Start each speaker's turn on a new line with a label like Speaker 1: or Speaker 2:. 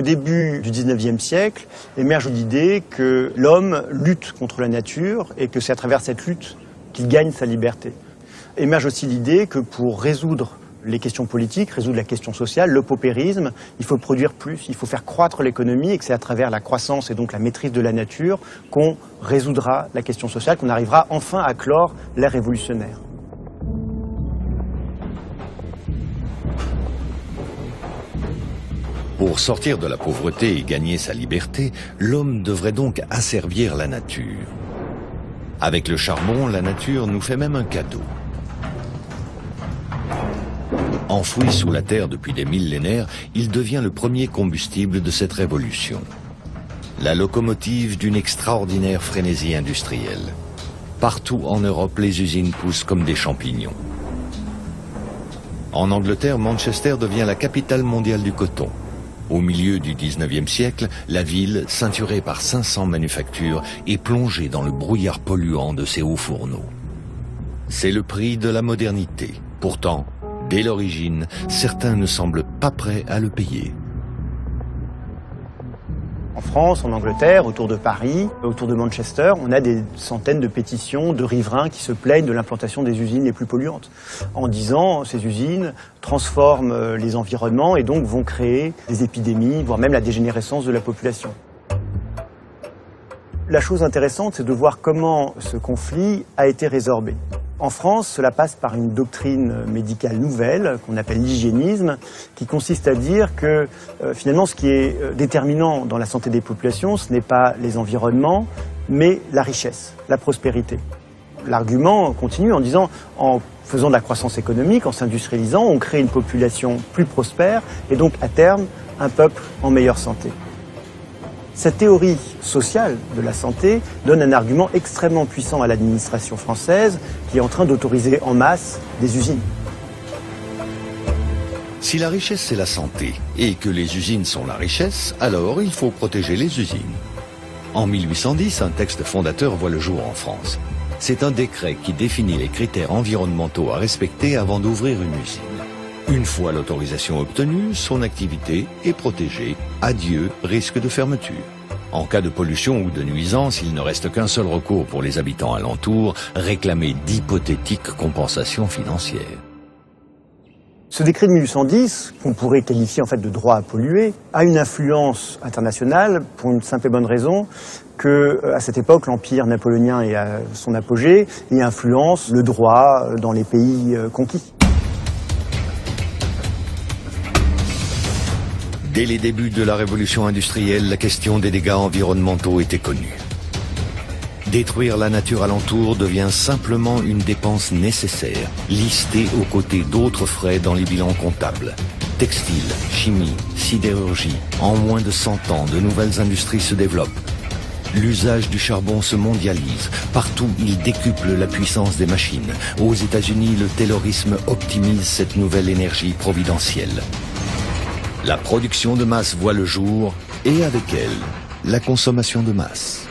Speaker 1: Au début du 19e siècle, émerge l'idée que l'homme lutte contre la nature et que c'est à travers cette lutte qu'il gagne sa liberté. Émerge aussi l'idée que pour résoudre les questions politiques, résoudre la question sociale, le paupérisme, il faut produire plus, il faut faire croître l'économie et que c'est à travers la croissance et donc la maîtrise de la nature qu'on résoudra la question sociale, qu'on arrivera enfin à clore l'ère révolutionnaire.
Speaker 2: Pour sortir de la pauvreté et gagner sa liberté, l'homme devrait donc asservir la nature. Avec le charbon, la nature nous fait même un cadeau. Enfoui sous la terre depuis des millénaires, il devient le premier combustible de cette révolution. La locomotive d'une extraordinaire frénésie industrielle. Partout en Europe, les usines poussent comme des champignons. En Angleterre, Manchester devient la capitale mondiale du coton. Au milieu du 19e siècle, la ville, ceinturée par 500 manufactures, est plongée dans le brouillard polluant de ses hauts fourneaux. C'est le prix de la modernité. Pourtant, dès l'origine, certains ne semblent pas prêts à le payer.
Speaker 1: En France, en Angleterre, autour de Paris, autour de Manchester, on a des centaines de pétitions de riverains qui se plaignent de l'implantation des usines les plus polluantes, en disant ces usines transforment les environnements et donc vont créer des épidémies, voire même la dégénérescence de la population. La chose intéressante, c'est de voir comment ce conflit a été résorbé. En France, cela passe par une doctrine médicale nouvelle, qu'on appelle l'hygiénisme, qui consiste à dire que finalement ce qui est déterminant dans la santé des populations, ce n'est pas les environnements, mais la richesse, la prospérité. L'argument continue en disant, en faisant de la croissance économique, en s'industrialisant, on crée une population plus prospère et donc à terme un peuple en meilleure santé. Cette théorie sociale de la santé donne un argument extrêmement puissant à l'administration française qui est en train d'autoriser en masse des usines.
Speaker 2: Si la richesse c'est la santé et que les usines sont la richesse, alors il faut protéger les usines. En 1810, un texte fondateur voit le jour en France. C'est un décret qui définit les critères environnementaux à respecter avant d'ouvrir une usine. Une fois l'autorisation obtenue, son activité est protégée. Adieu, risque de fermeture. En cas de pollution ou de nuisance, il ne reste qu'un seul recours pour les habitants alentours, réclamer d'hypothétiques compensations financières.
Speaker 1: Ce décret de 1810, qu'on pourrait qualifier en fait de droit à polluer, a une influence internationale pour une simple et bonne raison que, à cette époque, l'Empire napoléonien est à son apogée et influence le droit dans les pays conquis.
Speaker 2: Dès les débuts de la révolution industrielle, la question des dégâts environnementaux était connue. Détruire la nature alentour devient simplement une dépense nécessaire, listée aux côtés d'autres frais dans les bilans comptables. Textile, chimie, sidérurgie, en moins de 100 ans, de nouvelles industries se développent. L'usage du charbon se mondialise. Partout, il décuple la puissance des machines. Aux États-Unis, le taylorisme optimise cette nouvelle énergie providentielle. La production de masse voit le jour et avec elle, la consommation de masse.